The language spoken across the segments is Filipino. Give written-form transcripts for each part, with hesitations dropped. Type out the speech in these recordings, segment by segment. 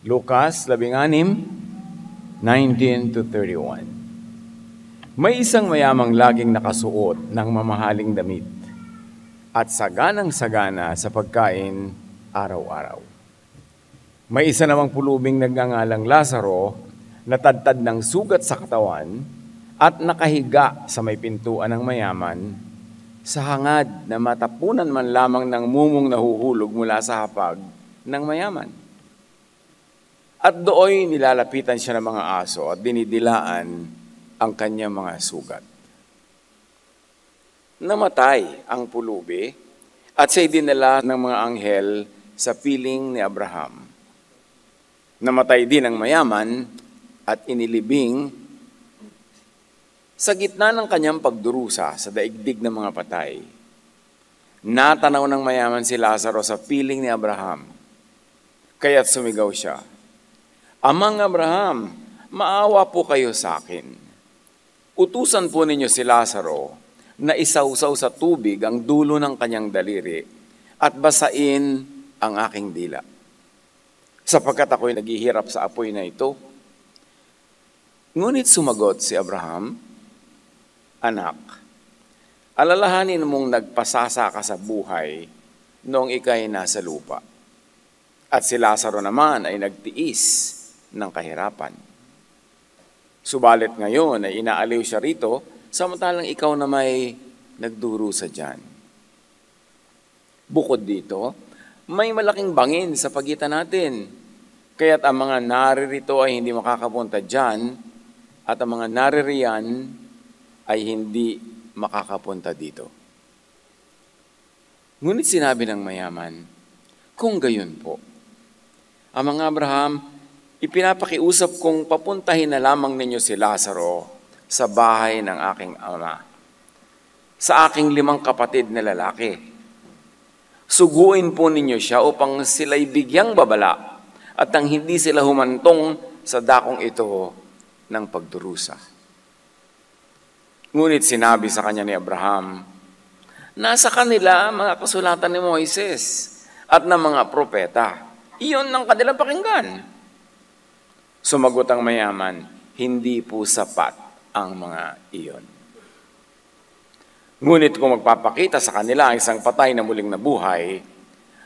Lucas 16:19-31. May isang mayamang laging nakasuot ng mamahaling damit at saganang-sagana sa pagkain araw-araw. May isa namang pulubing nagngangalang Lazaro na tadtad ng sugat sa katawan at nakahiga sa may pintuan ng mayaman sa hangad na matapunan man lamang ng mumong nahuhulog mula sa hapag ng mayaman. At dooy nilalapitan siya ng mga aso at dinidilaan ang kanyang mga sugat. Namatay ang pulubi at siya'y dinala ng mga anghel sa piling ni Abraham. Namatay din ang mayaman at inilibing sa gitna ng kanyang pagdurusa sa daigdig ng mga patay. Natanaw ng mayaman si Lazaro sa piling ni Abraham, kaya't sumigaw siya, "Amang Abraham, maawa po kayo sa akin. Utusan po ninyo si Lazaro na isawsaw sa tubig ang dulo ng kanyang daliri at basain ang aking dila. Sapagkat ako'y naghihirap sa apoy na ito." Ngunit sumagot si Abraham, "Anak, alalahanin mong nagpasasa ka sa buhay noong ika'y nasa lupa. At si Lazaro naman ay nagtiis ng kahirapan. Subalit ngayon ay inaaliw siya rito, samantalang ikaw na may nagdurusa dyan. Bukod dito, may malaking bangin sa pagitan natin, kaya't ang mga naririto ay hindi makakapunta dyan, at ang mga naririyan ay hindi makakapunta dito." Ngunit sinabi ng mayaman, "Kung gayon po, Amang Abraham, ipinapakiusap kong papuntahin na lamang ninyo si Lazaro sa bahay ng aking ama, sa aking 5 kapatid na lalaki. Suguin po ninyo siya upang sila'y bigyang babala at nang hindi sila humantong sa dakong ito ng pagdurusa." Ngunit sinabi sa kanya ni Abraham, "Nasa kanila mga kasulatan ni Moises at ng mga propeta. Iyon ang kanilang pakinggan." Sumagot ang mayaman, "Hindi po sapat ang mga iyon. Ngunit kung magpapakita sa kanila ang isang patay na muling nabuhay,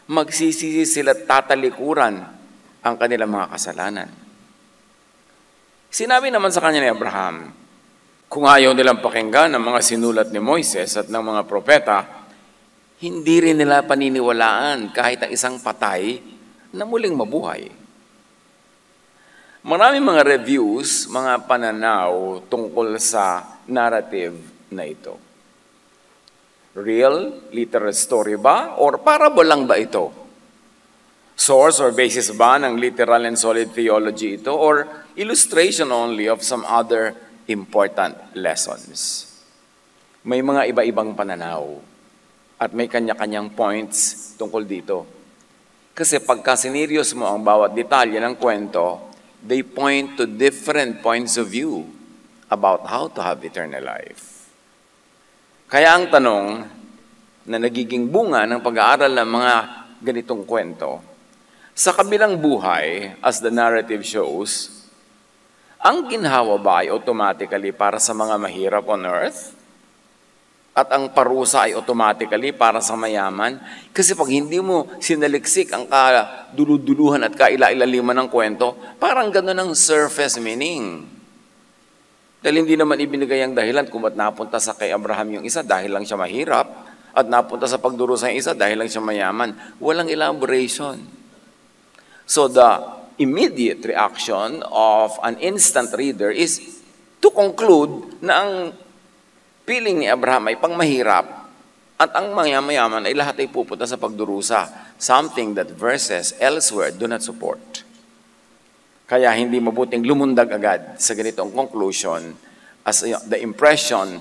magsisisi sila at tatalikuran ang kanilang mga kasalanan." Sinabi naman sa kanya ni Abraham, "Kung ayaw nilang pakinggan ang mga sinulat ni Moises at ng mga propeta, hindi rin nila paniniwalaan kahit ang isang patay na muling mabuhay." Maraming mga reviews, mga pananaw tungkol sa narrative na ito. Real, literal story ba? Or parable lang ba ito? Source or basis ba ng literal and solid theology ito? Or illustration only of some other important lessons? May mga iba-ibang pananaw at may kanya-kanyang points tungkol dito. Kasi pagka sinerious mo ang bawat detalye ng kwento, they point to different points of view about how to have eternal life. Kaya ang tanong na nagiging bunga ng pag-aaral ng mga ganitong kwento, sa kabilang buhay, as the narrative shows, ang ginhawa ba ay automatically para sa mga mahirap on earth? At ang parusa ay automatically para sa mayaman? Kasi pag hindi mo sinaliksik ang kaduluduluhan at kaila-ilaliman ng kwento, parang gano'n ang surface meaning. Dahil hindi naman ibinigay ang dahilan kung ba't napunta sa kay Abraham yung isa dahil lang siya mahirap at napunta sa pagdurusa yung isa dahil lang siya mayaman. Walang elaboration. So the immediate reaction of an instant reader is to conclude na ang piling ni Abraham ay pangmahirap at ang mga mayaman ay lahat ay pupunta sa pagdurusa, something that verses elsewhere do not support. Kaya hindi mabuting lumundag agad sa ganitong conclusion as the impression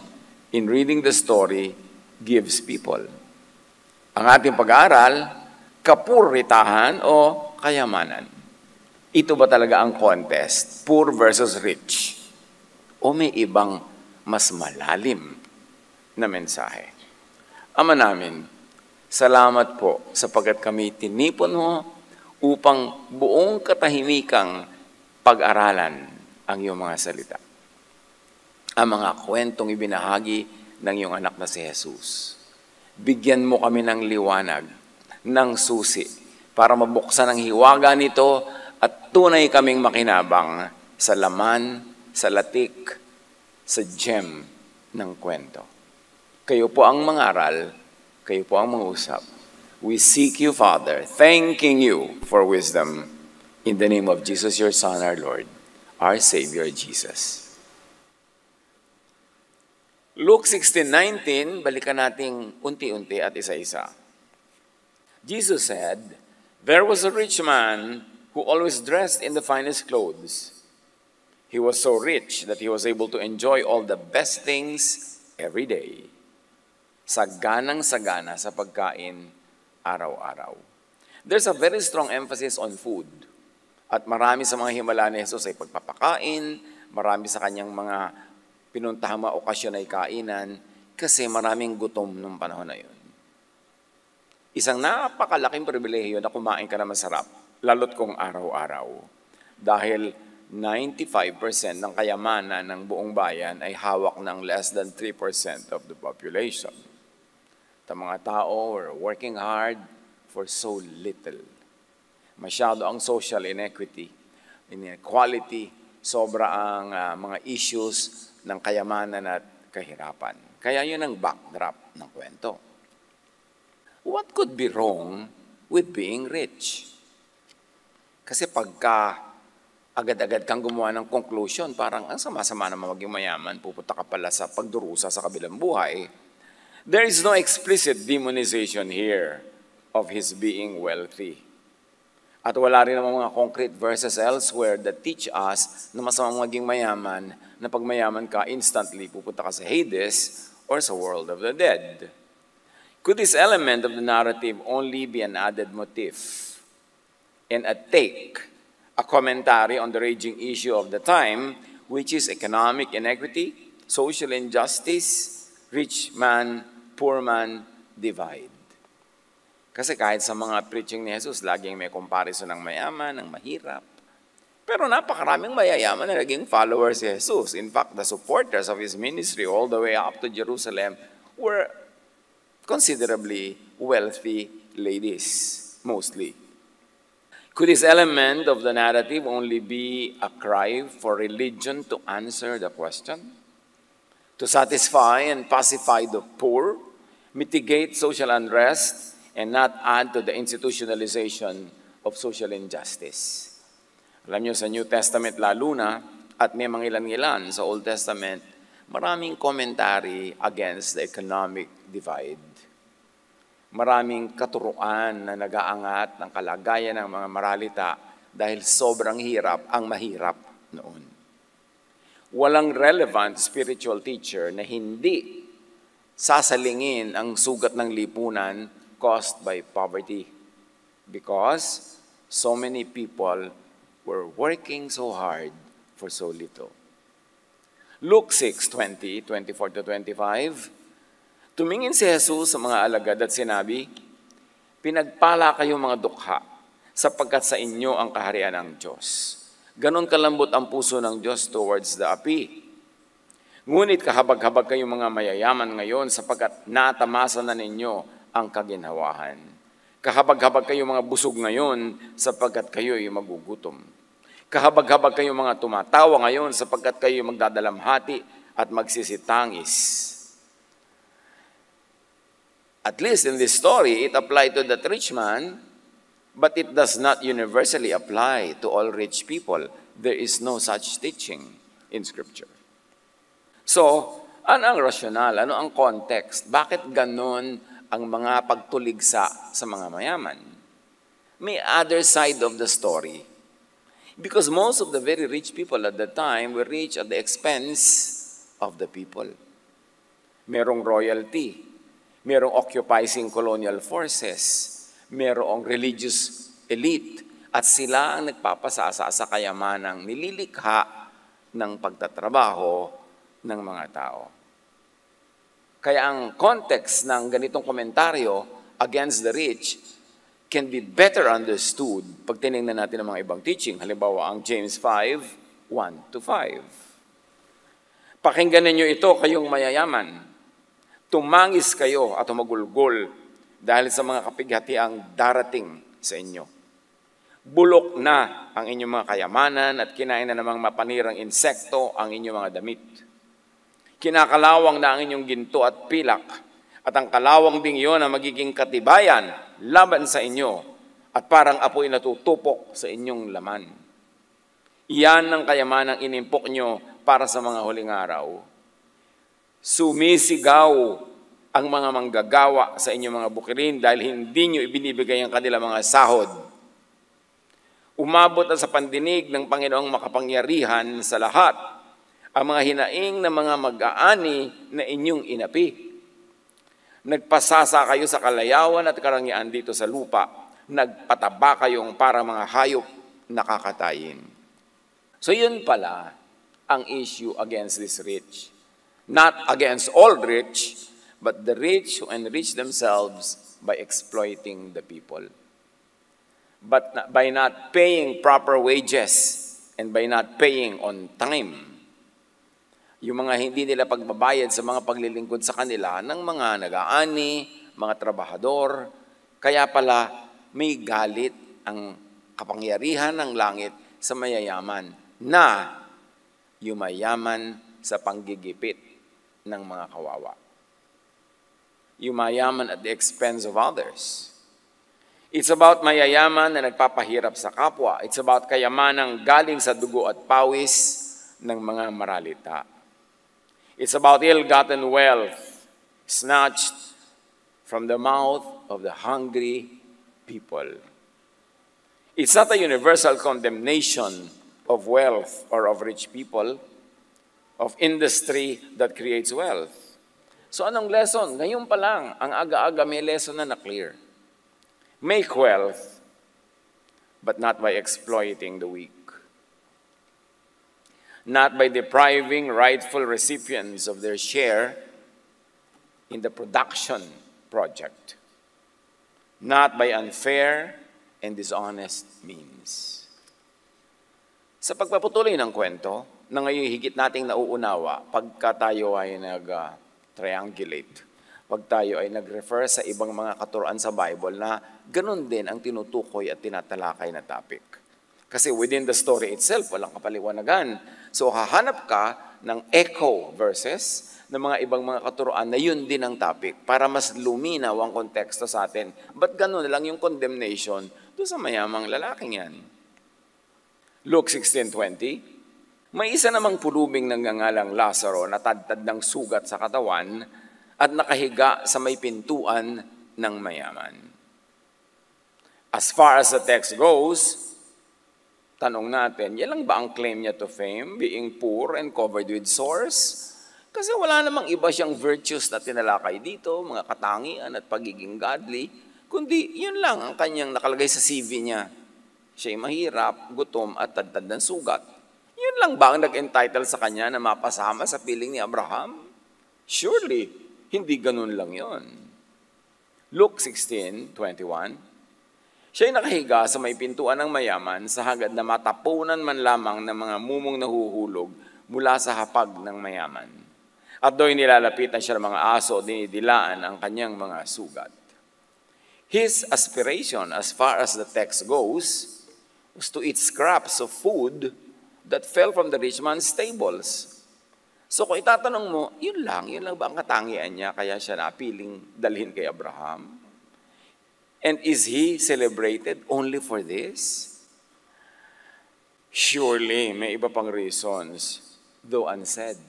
in reading the story gives people. Ang ating pag-aaral, kapuritahan o kayamanan. Ito ba talaga ang contest? Poor versus rich? O may ibang mas malalim na mensahe? Ama namin, salamat po sapagkat kami tinipon mo upang buong katahimikang pag-aralan ang iyong mga salita. Ang mga kwentong ibinahagi ng iyong anak na si Jesus. Bigyan mo kami ng liwanag, ng susi, para mabuksan ang hiwaga nito at tunay kaming makinabang sa laman, sa latik, sa gem ng kwento. Kayo po ang mangaral, kayo po ang mangusap. We seek you, Father, thanking you for wisdom. In the name of Jesus, your Son, our Lord, our Savior, Jesus. Luke 16:19, balikan nating unti-unti at isa-isa. Jesus said, "There was a rich man who always dressed in the finest clothes. He was so rich that he was able to enjoy all the best things every day." Saganang-sagana sa pagkain araw-araw. There's a very strong emphasis on food. At marami sa mga himala ni Jesus ay pagpapakain, marami sa kanyang mga pinuntahang mga okasyon ay kainan kasi maraming gutom nung panahon na yun. Isang napakalaking pribilehiyo na kumain ka na masarap, lalot kung araw-araw. Dahil 95% ng kayamanan ng buong bayan ay hawak ng less than 3% of the population. At mga tao are working hard for so little. Masyado ang social inequity, inequality, sobra ang mga issues ng kayamanan at kahirapan. Kaya yun ang backdrop ng kwento. What could be wrong with being rich? Kasi pagka agad-agad kang gumawa ng conclusion, parang ang sama-sama naman maging mayaman, pupunta ka pala sa pagdurusa sa kabilang buhay. There is no explicit demonization here of his being wealthy. At wala rin namang mga concrete verses elsewhere that teach us na masamang maging mayaman, na pag mayaman ka, instantly pupunta ka sa Hades or sa world of the dead. Could this element of the narrative only be an added motif and a take, a commentary on the raging issue of the time, which is economic inequity, social injustice, rich man, poor man divide? Kasi kahit sa mga preaching ni Jesus, laging may comparison ng mayaman, ng mahirap. Pero napakaraming mayayaman na naging followers si Jesus. In fact, the supporters of his ministry all the way up to Jerusalem were considerably wealthy ladies, mostly. Could this element of the narrative only be a cry for religion to answer the question? To satisfy and pacify the poor, mitigate social unrest, and not add to the institutionalization of social injustice. Alam niyo, sa New Testament lalo na, at may mga ilan-ilan sa Old Testament, maraming commentary against the economic divide. Maraming katuruan na nag-aangat ng kalagayan ng mga maralita dahil sobrang hirap ang mahirap noon. Walang relevant spiritual teacher na hindi sasalingin ang sugat ng lipunan caused by poverty, because so many people were working so hard for so little. Luke 6:20, 24-25, tumingin si Jesus sa mga alagad at sinabi, "Pinagpala kayong mga dukha, sapagkat sa inyo ang kaharian ng Diyos. Ganon kalambot ang puso ng Diyos towards the api. Ngunit kahabag-habag kayong mga mayayaman ngayon, sapagkat natamasa na ninyo ang kaginhawahan. Kahabag-habag kayong mga busog ngayon, sapagkat kayo'y magugutom. Kahabag-habag kayong mga tumatawa ngayon, sapagkat kayo'y magdadalamhati at magsisitangis." At least in this story, it applied to that rich man, but it does not universally apply to all rich people. There is no such teaching in Scripture. So, ano ang rasyonal? Ano ang context? Bakit ganon ang mga pagtuligsa sa mga mayaman? May other side of the story. Because most of the very rich people at the time were rich at the expense of the people. Merong royalty, merong occupying colonial forces, merong religious elite, at sila ang nagpapasasa sa kayamanang nililikha ng pagtatrabaho ng mga tao. Kaya ang context ng ganitong komentaryo against the rich can be better understood pag tinignan natin ang mga ibang teaching. Halimbawa, ang James 5, 1-5. Pakinggan ninyo ito, kayong mayayaman. Tumangis kayo at humagulgol dahil sa mga kapighatiang darating sa inyo. Bulok na ang inyong mga kayamanan at kinain na namang mapanirang insekto ang inyong mga damit. Kinakalawang na ang inyong ginto at pilak, at ang kalawang ding iyon ang magiging katibayan laban sa inyo at parang apoy na tutupok sa inyong laman. Iyan ang kayamanang inimpok nyo para sa mga huling araw. Sumisigaw ang mga manggagawa sa inyong mga bukirin dahil hindi nyo ibinibigay ang kanilang mga sahod. Umabot na sa pandinig ng Panginoong makapangyarihan sa lahat ang mga hinaing na mga mag-aani na inyong inapi. Nagpasasa kayo sa kalayawan at karangyaan dito sa lupa. Nagpataba kayong para mga hayop nakakatayin. So yun pala ang issue against this rich. Not against all rich, but the rich who enrich themselves by exploiting the people. But by not paying proper wages and by not paying on time. Yung mga hindi nila pagbabayad sa mga paglilingkod sa kanila ng mga nag-aani, mga trabahador. Kaya pala may galit ang kapangyarihan ng langit sa mayayaman na yumayaman sa panggigipit ng mga kawawa. Yumayaman at the expense of others. It's about mayayaman na nagpapahirap sa kapwa. It's about kayamanang galing sa dugo at pawis ng mga maralita. It's about ill-gotten wealth snatched from the mouth of the hungry people. It's not a universal condemnation of wealth or of rich people, of industry that creates wealth. So anong lesson? Ngayon pa lang, ang aga-aga may lesson na clear. Make wealth, but not by exploiting the weak. Not by depriving rightful recipients of their share in the production project. Not by unfair and dishonest means. Sa pagpapatuloy ng kwento, na ngayon higit nating nauunawa pagka tayo ay nag-triangulate, pag tayo ay nag-refer sa ibang mga katuruan sa Bible na ganun din ang tinutukoy at tinatalakay na topic. Kasi within the story itself, walang kapaliwanagan. So hahanap ka ng echo verses ng mga ibang mga katuruan na yun din ang topic para mas luminaw ang konteksto sa atin. Ba't ganun lang yung condemnation doon sa mayamang lalaking yan? Luke 16:20, may isa namang pulubing nangangalang Lazaro na tadtad ng sugat sa katawan at nakahiga sa may pintuan ng mayaman. As far as the text goes, tanong natin, yan lang ba ang claim niya to fame, being poor and covered with sores? Kasi wala namang iba siyang virtues na tinalakay dito, mga katangian at pagiging godly, kundi yun lang ang kanyang nakalagay sa CV niya. Siya'y mahirap, gutom at tadtad ng sugat. Yun lang ba ang nag-entitle sa kanya na mapasama sa piling ni Abraham? Surely, hindi ganun lang yon. Luke 16:21, siya'y nakahiga sa may pintuan ng mayaman sa hagad na matapunan man lamang ng mga mumong nahuhulog mula sa hapag ng mayaman. At do'y nilalapitan siya ng mga aso, dinidilaan ang kanyang mga sugat. His aspiration, as far as the text goes, was to eat scraps of food that fell from the rich man's tables. So kung itatanong mo, yun lang ba ang katangian niya kaya siya napiling dalhin kay Abraham? And is he celebrated only for this? Surely, may iba pang reasons, though unsaid.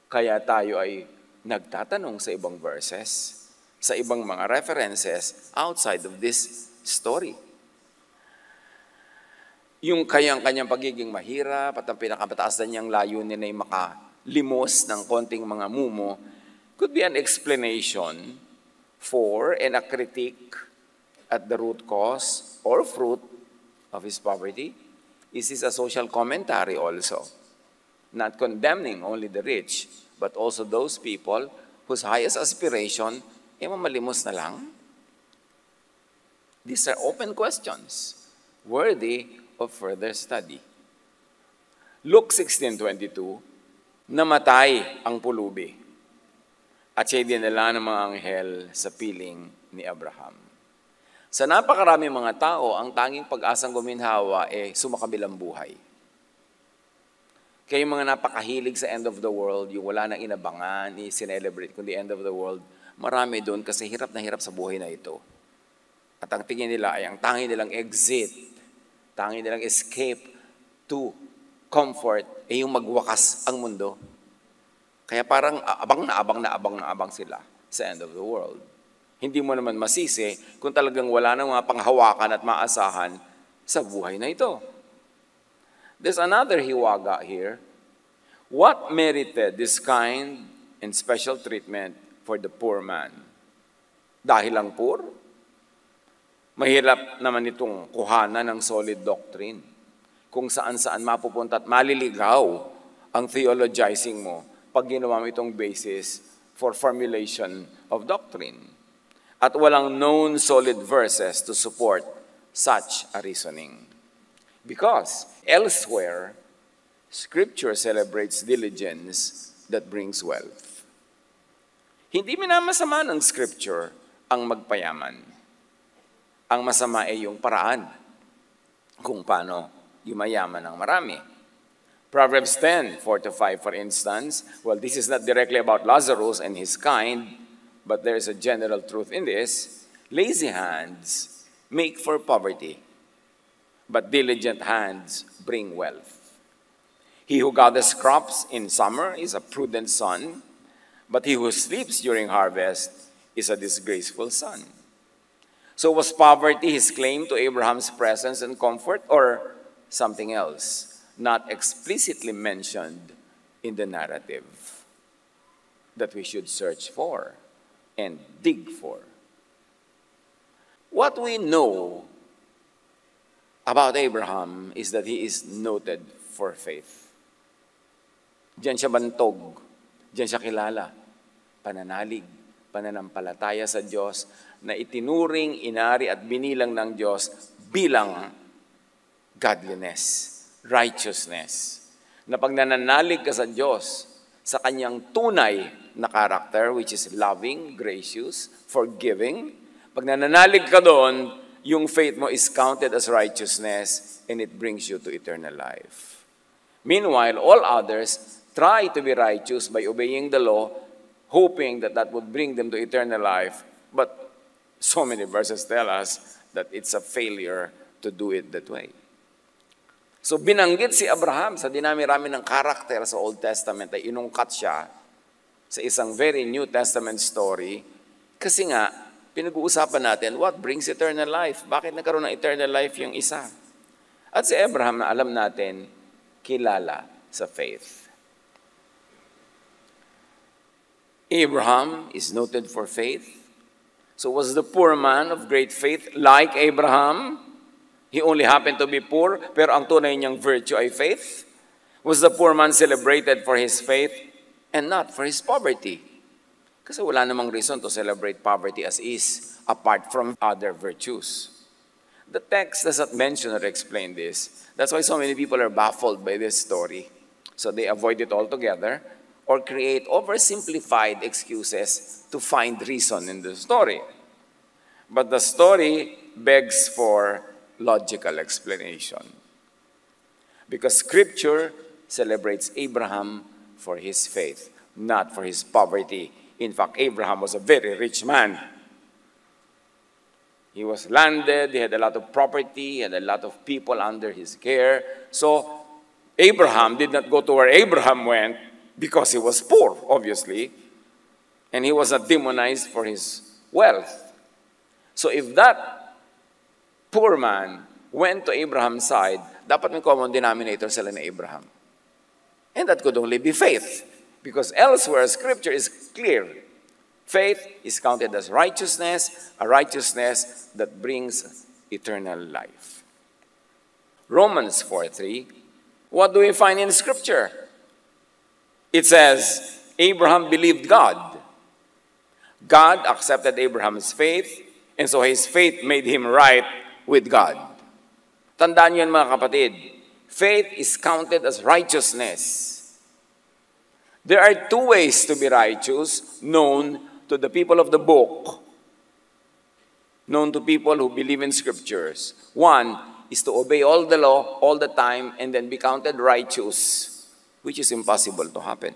Kaya tayo ay nagtatanong sa ibang verses, sa ibang mga references outside of this story. Yung kanyang pagiging mahirap at ang pinakamataas na niyang layunin ay makalimos ng konting mga mumo could be an explanation for and a critique at the root cause or fruit of his poverty. Is this a social commentary also? Not condemning only the rich, but also those people whose highest aspiration ay mamalimos na lang? These are open questions, worthy of further study. Luke 16:22, namatay ang pulubi at siya'y dinala ng mga anghel sa piling ni Abraham. Sa napakarami mga tao, ang tanging pag-asang guminhawa sumakabilang buhay. Kaya yung mga napakahilig sa end of the world, yung wala nang inabangan, i-celebrate kung the end of the world, marami doon kasi hirap na hirap sa buhay na ito. At ang tingin nila ay ang tangi nilang exit, tangi nilang escape to comfort, yung magwakas ang mundo. Kaya parang abang sila sa end of the world. Hindi mo naman masisi kung talagang wala nang mga panghawakan at maasahan sa buhay na ito. There's another hiwaga here. What merited this kind and special treatment for the poor man? Dahil lang poor? Mahirap naman itong kuhanan ng solid doctrine. Kung saan-saan mapupunta at maliligaw ang theologizing mo pag ginawa mo itong basis for formulation of doctrine. At walang known solid verses to support such a reasoning. Because elsewhere, Scripture celebrates diligence that brings wealth. Hindi minamasama ng Scripture ang magpayaman. Ang masama ay yung paraan kung paano yumayaman ng marami. Proverbs 10:4-5, for instance, well, this is not directly about Lazarus and his kind, but there is a general truth in this. Lazy hands make for poverty, but diligent hands bring wealth. He who gathers crops in summer is a prudent son, but he who sleeps during harvest is a disgraceful son. So was poverty his claim to Abraham's presence and comfort, or something else, not explicitly mentioned in the narrative that we should search for and dig for? What we know about Abraham is that he is noted for faith. Diyan siya bantog, diyan siya kilala, pananalig, pananampalataya sa Diyos na itinuring, inari at binilang ng Diyos bilang godliness, righteousness. Na pag nananalig ka sa Diyos, sa kanyang tunay na karakter, which is loving, gracious, forgiving, pag nananalig ka doon, yung faith mo is counted as righteousness and it brings you to eternal life. Meanwhile, all others try to be righteous by obeying the law, hoping that that would bring them to eternal life. But so many verses tell us that it's a failure to do it that way. So binanggit si Abraham sa dinami-rami ng karakter sa Old Testament ay inungkat siya sa isang very New Testament story kasi nga, pinag-uusapan natin, what brings eternal life? Bakit nagkaroon ng eternal life yung isa? At si Abraham na alam natin, kilala sa faith. Abraham is noted for faith. So was the poor man of great faith like Abraham? He only happened to be poor, pero ang tunay niyang virtue ay faith. Was the poor man celebrated for his faith and not for his poverty? Kasi wala namang reason to celebrate poverty as is, apart from other virtues. The text does not mention or explain this. That's why so many people are baffled by this story. So they avoid it altogether or create oversimplified excuses to find reason in the story. But the story begs for logical explanation. Because Scripture celebrates Abraham for his faith, not for his poverty. In fact, Abraham was a very rich man. He was landed, he had a lot of property, he had a lot of people under his care. So, Abraham did not go to where Abraham went because he was poor, obviously. And he was not demonized for his wealth. So, if that poor man went to Abraham's side, dapat may common denominator sila ni Abraham. And that could only be faith. Because elsewhere, Scripture is clear. Faith is counted as righteousness, a righteousness that brings eternal life. Romans 4:3, what do we find in Scripture? It says, Abraham believed God. God accepted Abraham's faith, And so his faith made him right with God. Tandaan yun mga kapatid. Faith is counted as righteousness. There are two ways to be righteous known to the people of the book, known to people who believe in scriptures. One is to obey all the law all the time and then be counted righteous, which is impossible to happen.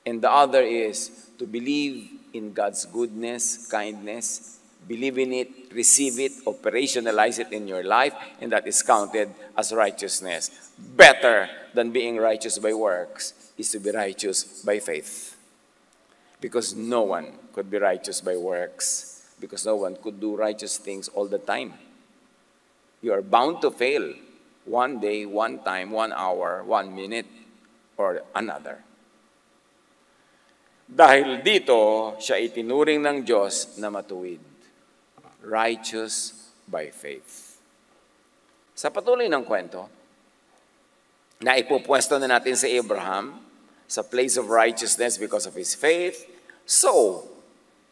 And the other is to believe in God's goodness, kindness, believe in it, receive it, operationalize it in your life, and that is counted as righteousness. Better than being righteous by works is to be righteous by faith. Because no one could be righteous by works. Because no one could do righteous things all the time. You are bound to fail. One day, one time, 1 hour, 1 minute, or another. Dahil dito, siya itinuring ng Diyos na matuwid. Righteous by faith. Sa patuloy ng kwento, na ipupwesto na natin si Abraham sa place of righteousness because of his faith. So,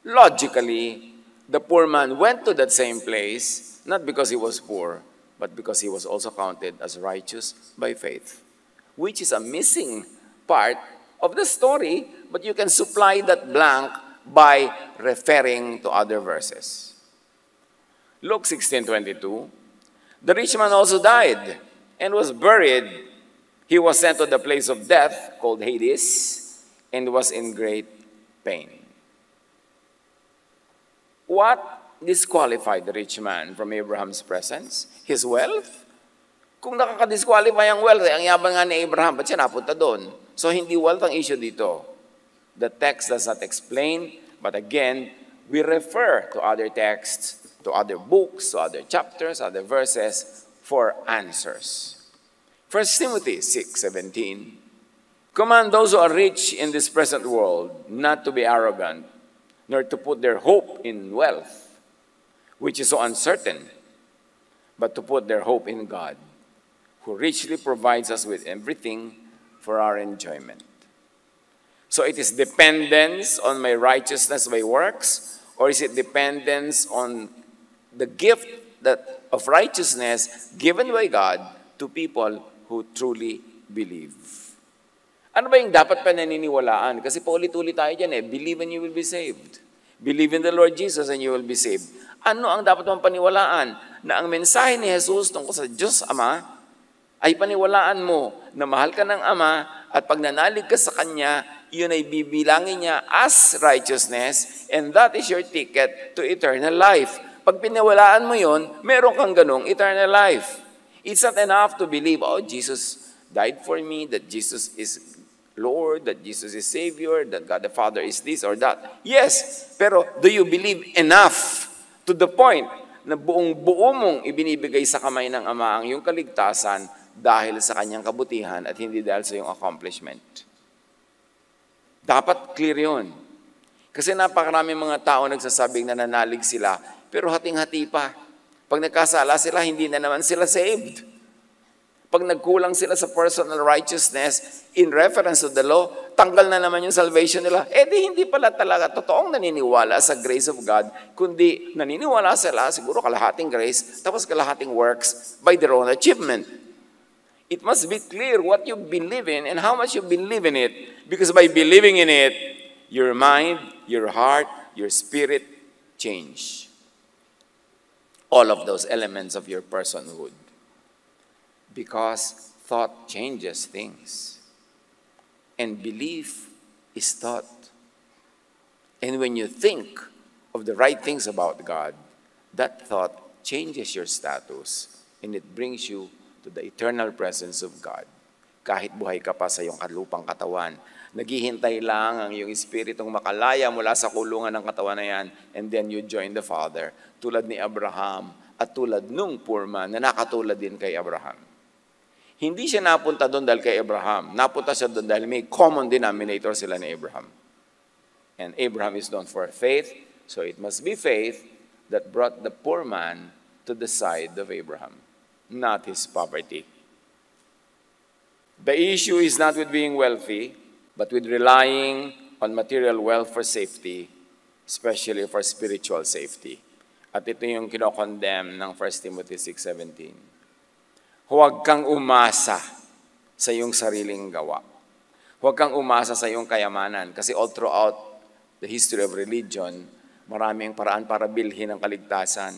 logically, the poor man went to that same place, not because he was poor, but because he was also counted as righteous by faith, which is a missing part of the story, but you can supply that blank by referring to other verses. Luke 16:22, the rich man also died and was buried. He was sent to the place of death, called Hades, and was in great pain. What disqualified the rich man from Abraham's presence? His wealth? Kung nakaka-disqualify ang wealth, ang yabang nga ni Abraham, ba't siya napunta doon? So hindi wealth ang issue dito. The text does not explain, but again, we refer to other texts, to other books, to other chapters, other verses for answers. 1 Timothy 6:17, command those who are rich in this present world not to be arrogant, nor to put their hope in wealth, which is so uncertain, but to put their hope in God, who richly provides us with everything for our enjoyment. So it is dependence on my righteousness by works, or is it dependence on the gift of righteousness given by God to people who truly believe? Ano ba yung dapat pa naniniwalaan? Kasi paulit-ulit tayo dyan believe and you will be saved. Believe in the Lord Jesus and you will be saved. Ano ang dapat mong paniwalaan? Na ang mensahe ni Jesus tungkol sa Diyos Ama ay paniwalaan mo na mahal ka ng Ama at pag nanalig ka sa Kanya, yun ay bibilangin niya as righteousness, and that is your ticket to eternal life. Pag piniwalaan mo yun, meron kang ganong eternal life. It's not enough to believe, oh, Jesus died for me, that Jesus is Lord, that Jesus is Savior, that God the Father is this or that. Yes, pero do you believe enough to the point na buong-buo mong ibinibigay sa kamay ng Ama ang iyong kaligtasan dahil sa Kanyang kabutihan at hindi dahil sa iyong accomplishment? Dapat clear yun. Kasi napakarami mga tao nagsasabing nananalig sila, pero hating-hati pa. Pag nagkasala sila, hindi na naman sila saved. Pag nagkulang sila sa personal righteousness in reference to the law, tanggal na naman yung salvation nila. Di hindi pala talaga totoong naniniwala sa grace of God, kundi naniniwala sila siguro kalahating grace, tapos kalahating works by their own achievement. It must be clear what you believe in and how much you believe in it, because by believing in it, your mind, your heart, your spirit change. All of those elements of your personhood. Because thought changes things. And belief is thought. And when you think of the right things about God, that thought changes your status and it brings you to the eternal presence of God. Kahit buhay ka pa sa iyong kalupang katawan, naghihintay lang ang iyong espiritong makalaya mula sa kulungan ng katawan na yan, and then you join the Father. Tulad ni Abraham at tulad nung poor man na nakatulad din kay Abraham. Hindi siya napunta doon dahil kay Abraham. Napunta siya doon dahil may common denominator sila ni Abraham. And Abraham is known for faith, so it must be faith that brought the poor man to the side of Abraham, not his poverty. The issue is not with being wealthy, but with relying on material wealth for safety, especially for spiritual safety. At ito yung kinokondemn ng 1 Timothy 6:17. Huwag kang umasa sa iyong sariling gawa. Huwag kang umasa sa iyong kayamanan. Kasi all throughout the history of religion, maraming paraan para bilhin ang kaligtasan.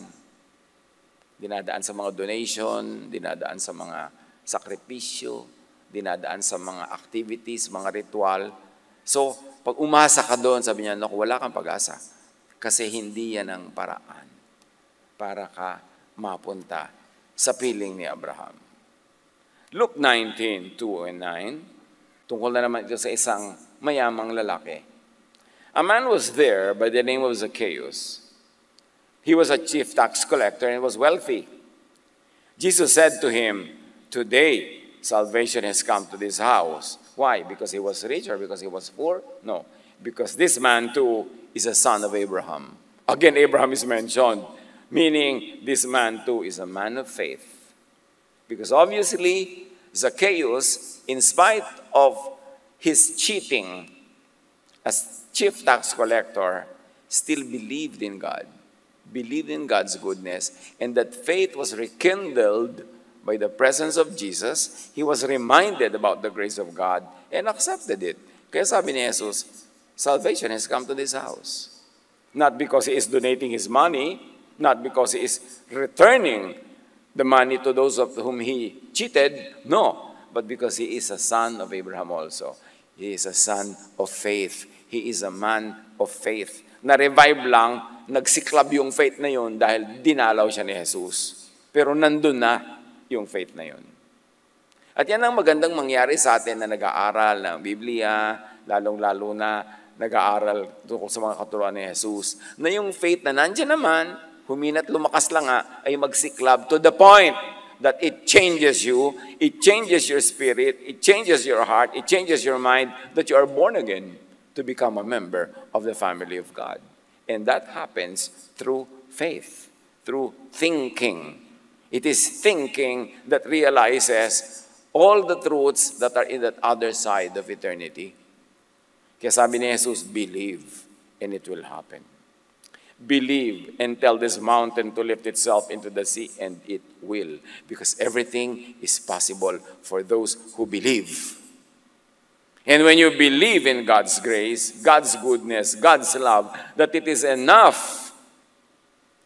Dinadaan sa mga donation, dinadaan sa mga sakripisyo, dinadaan sa mga activities, mga ritual. So, pag umasa ka doon, sabi niya, naku, wala kang pag-asa. Kasi hindi yan ang paraan para ka mapunta sa piling ni Abraham. Luke 19:2 and 9, tungkol na naman ito sa isang mayamang lalaki. A man was there by the name of Zacchaeus. He was a chief tax collector and was wealthy. Jesus said to him, "Today, salvation has come to this house." Why? Because he was rich or because he was poor? No. Because this man too is a son of Abraham. Again, Abraham is mentioned, meaning this man too is a man of faith. Because obviously, Zacchaeus, in spite of his cheating as chief tax collector, still believed in God, believed in God's goodness, and that faith was rekindled by the presence of Jesus. He was reminded about the grace of God and accepted it. Kaya sabi ni Jesus, salvation has come to this house. Not because he is donating his money, not because he is returning the money to those of whom he cheated, no, but because he is a son of Abraham also. He is a son of faith. He is a man of faith. Na-revive lang, nagsiklab yung faith na yun dahil dinalaw siya ni Jesus. Pero nandun na yung faith na yun. At yan ang magandang mangyari sa atin na nag-aaral ng Biblia, lalong-lalo na nag-aaral tungkol sa mga katuruan ni Jesus, na yung faith na nandiyan naman, humina't lumakas lang ay magsiklab to the point that it changes you, it changes your spirit, it changes your heart, it changes your mind, that you are born again to become a member of the family of God. And that happens through faith, through thinking. It is thinking that realizes all the truths that are in that other side of eternity. Kaya sabi ni Jesus, believe and it will happen. Believe and tell this mountain to lift itself into the sea, and it will. Because everything is possible for those who believe. And when you believe in God's grace, God's goodness, God's love, that it is enough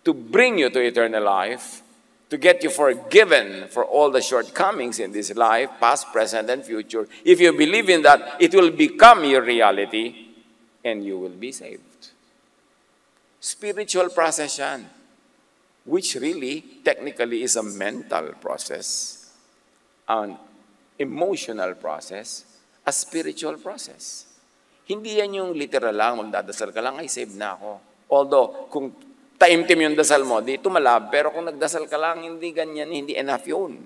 to bring you to eternal life, to get you forgiven for all the shortcomings in this life, past, present, and future, if you believe in that, it will become your reality, and you will be saved. Spiritual process yan, which really, technically, is a mental process, an emotional process, a spiritual process. Hindi yan yung literal lang, magdadasal ka lang, ay saved na ako. Although, kung taimtim yung dasal mo, di tumalab, pero kung nagdasal ka lang, hindi ganyan, hindi enough yun.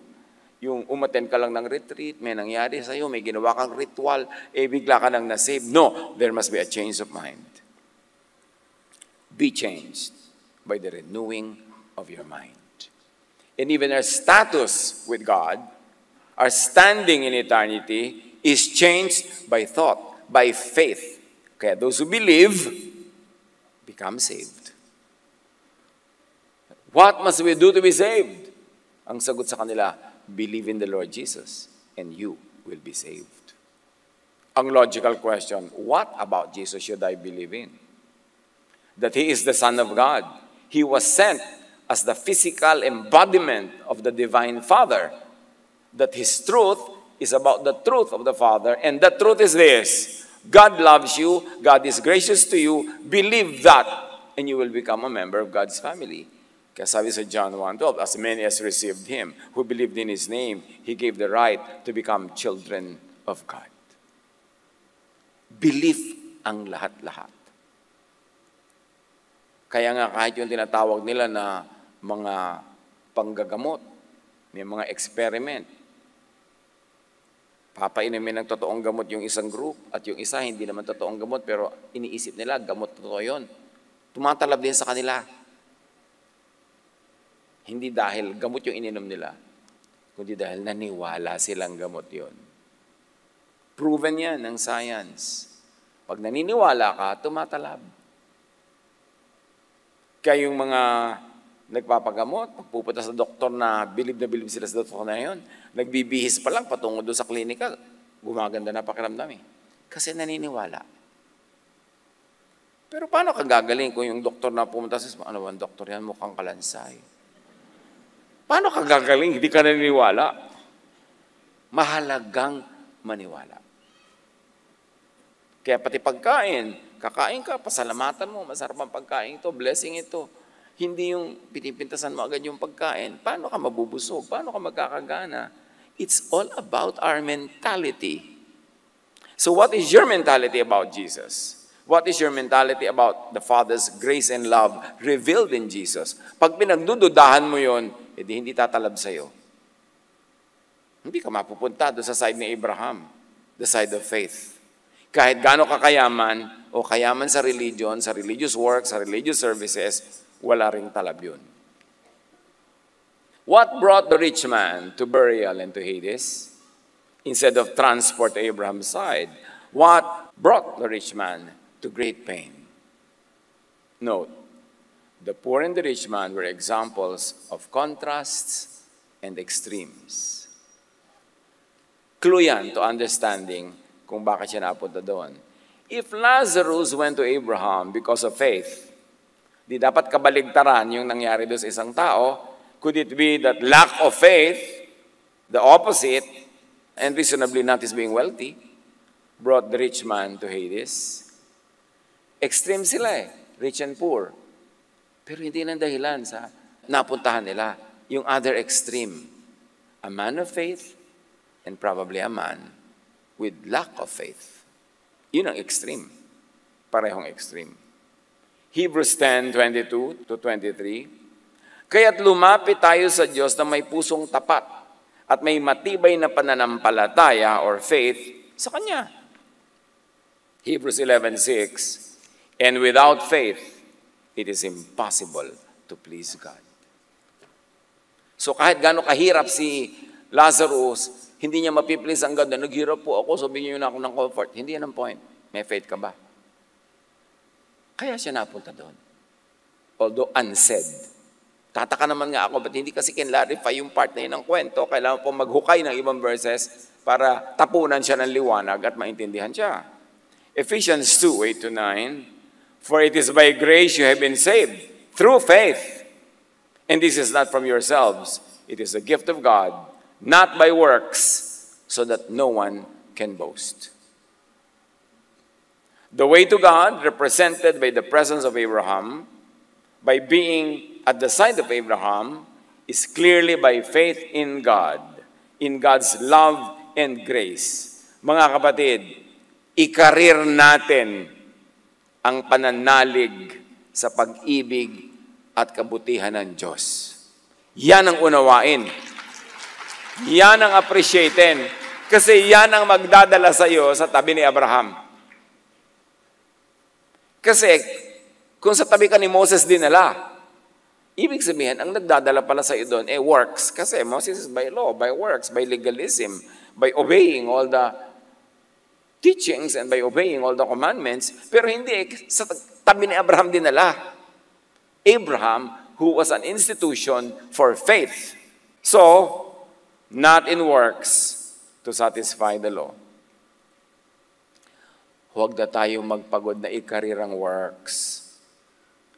Yung umattend ka lang ng retreat, may nangyari sa'yo, may ginawa kang ritual, bigla ka nang na-save. No, there must be a change of mind. Be changed by the renewing of your mind. And even our status with God, our standing in eternity, is changed by thought, by faith. Kaya those who believe become saved. What must we do to be saved? Ang sagot sa kanila, believe in the Lord Jesus, and you will be saved. Ang logical question, what about Jesus should I believe in? That He is the Son of God. He was sent as the physical embodiment of the Divine Father. That His truth is about the truth of the Father, and the truth is this: God loves you, God is gracious to you, believe that, and you will become a member of God's family. Kaya sabi sa John 1:12, as many as received Him, who believed in His name, He gave the right to become children of God. Belief ang lahat-lahat. Kaya nga kahit yung tinatawag nila na mga panggagamot, may mga experiment, papainumin ng totoong gamot yung isang group at yung isa hindi naman totoong gamot pero iniisip nila gamot totoo yun. Tumatalab din sa kanila. Hindi dahil gamot yung ininom nila, kundi dahil naniwala silang gamot yun. Proven yan ng science. Pag naniniwala ka, tumatalab. Kaya yung mga nagpapagamot, pagpupunta sa doktor na bilib sila sa doktor na yun, nagbibihis pa lang patungo doon sa klinika, gumaganda na pakiramdam eh. Kasi naniniwala. Pero paano ka gagaling kung yung doktor na pumunta sa ano ba, doktor yan, mukhang kalansay. Paano ka gagaling? Hindi ka naniniwala. Mahalagang maniwala. Kaya pati pagkain, kakain ka, pasalamatan mo, masarap ang pagkain ito, blessing ito. Hindi yung pinipintasan mo agad yung pagkain. Paano ka mabubusog? Paano ka magkakagana? It's all about our mentality. So what is your mentality about Jesus? What is your mentality about the Father's grace and love revealed in Jesus? Pag pinagdududahan mo yon, edi hindi tatalab sa'yo. Hindi ka mapupunta doon sa side ni Abraham, the side of faith. Kahit gaano kakayaman o kayaman sa religion, sa religious work, sa religious services, wala ring talab yun. What brought the rich man to burial and to Hades instead of transport to Abraham's side? What brought the rich man to great pain? Note, the poor and the rich man were examples of contrasts and extremes. Clue yan to understanding kung bakit siya napunta doon. If Lazarus went to Abraham because of faith, di dapat kabaligtaran yung nangyari doon sa isang tao. Could it be that lack of faith, the opposite, and reasonably not his being wealthy, brought the rich man to Hades? Extreme sila eh, rich and poor. Pero hindi nang dahilan sa napuntahan nila. Yung other extreme, a man of faith and probably a man with lack of faith. Yun ang extreme. Parehong extreme. Hebrews 10:22 to 23. Kaya't lumapit tayo sa Diyos na may pusong tapat at may matibay na pananampalataya or faith sa Kanya. Hebrews 11:6. And without faith, it is impossible to please God. So kahit gaano kahirap si Lazarus, hindi niya mapiplease ang God na naghirap po ako, sabihin niyo na ako ng comfort. Hindi yan ang point. May faith ka ba? Kaya siya napunta doon. Although unsaid. Tataka naman nga ako, ba't hindi kasi kinlarify yung part na yun ng kwento? Kailangan po maghukay ng ibang verses para tapunan siya ng liwanag at maintindihan siya. Ephesians 2:8-9. For it is by grace you have been saved, through faith. And this is not from yourselves. It is a gift of God, not by works, so that no one can boast. The way to God, represented by the presence of Abraham, by being at the side of Abraham, is clearly by faith in God, in God's love and grace. Mga kapatid, ikarir natin ang pananalig sa pag-ibig at kabutihan ng Diyos. Yan ang unawain. Yan ang appreciatein. Kasi yan ang magdadala sa iyo sa tabi ni Abraham. Kasi kung sa tabi ka ni Moses dinala, ibig sabihin, ang nagdadala pala sa iyo doon, works. Kasi Moses is by law, by works, by legalism, by obeying all the teachings and by obeying all the commandments, pero hindi sa tabi ni Abraham dinala. Abraham, who was an institution for faith. So, not in works to satisfy the law. Huwag na tayo magpagod na ikarirang works.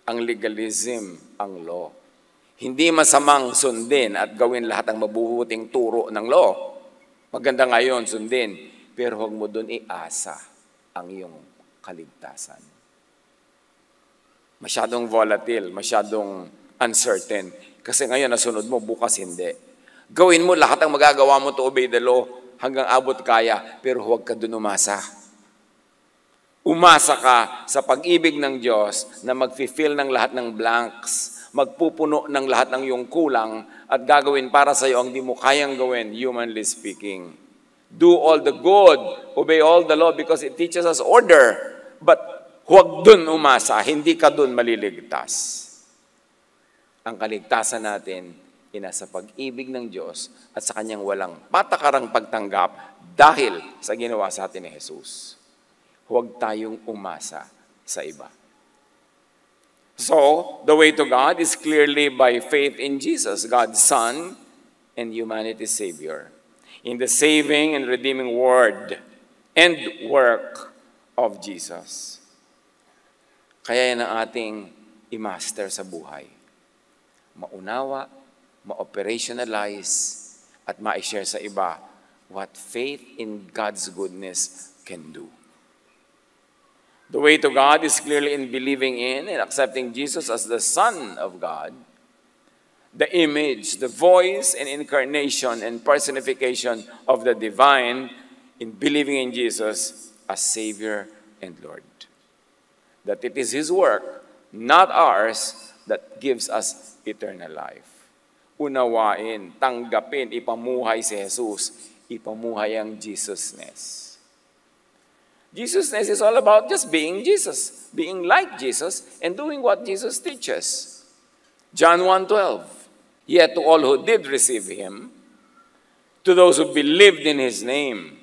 Ang legalism, ang law. Hindi masamang sundin at gawin lahat ng mabubuting turo ng law. Maganda ngayon sundin. Pero huwag mo doon iasa ang iyong kaligtasan. Masyadong volatile, masyadong uncertain. Kasi ngayon nasunod mo, bukas hindi. Gawin mo lahat ang magagawa mo to obey the law hanggang abot kaya, pero huwag ka doon umasa. Umasa ka sa pag-ibig ng Diyos na mag-fill ng lahat ng blanks, magpupuno ng lahat ng iyong kulang at gagawin para sa iyo ang di mo kayang gawin, humanly speaking. Do all the good, obey all the law because it teaches us order. But huwag dun umasa, hindi ka dun maliligtas. Ang kaligtasan natin, inasa pag-ibig ng Diyos at sa Kanyang walang patakarang pagtanggap dahil sa ginawa sa atin ni Jesus. Huwag tayong umasa sa iba. So, the way to God is clearly by faith in Jesus, God's Son and humanity's Savior, in the saving and redeeming word and work of Jesus. Kaya yan ang ating i-master sa buhay. Maunawa, ma-operationalize, at ma-share sa iba what faith in God's goodness can do. The way to God is clearly in believing in and accepting Jesus as the Son of God, the image, the voice, and incarnation and personification of the divine, in believing in Jesus as Savior and Lord. That it is His work, not ours, that gives us eternal life. Unawain, tanggapin, ipamuhay si Jesus, ipamuhay ang Jesusness. Jesusness is all about just being Jesus, being like Jesus, and doing what Jesus teaches. John 1:12, yet to all who did receive Him, to those who believed in His name,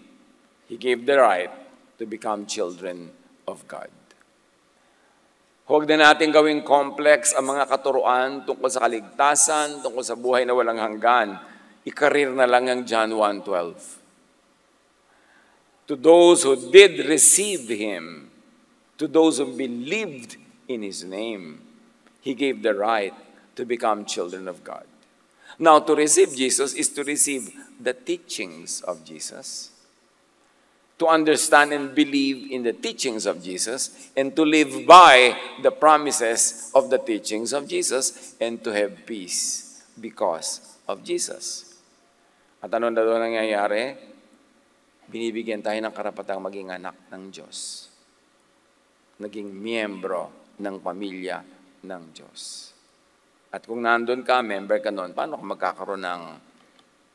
He gave the right to become children of God. Huwag na natin gawing complex ang mga katuruan tungkol sa kaligtasan, tungkol sa buhay na walang hanggan. Ikarir na lang ang John 1:12. To those who did receive Him, to those who believed in His name, He gave the right to become children of God. Now, to receive Jesus is to receive the teachings of Jesus, to understand and believe in the teachings of Jesus, and to live by the promises of the teachings of Jesus, and to have peace because of Jesus. At ano na doon nangyayari? Binibigyan tayo ng karapatang maging anak ng Diyos. Naging miyembro ng pamilya ng Diyos. At kung nandun ka, member ka noon, paano ka magkakaroon ng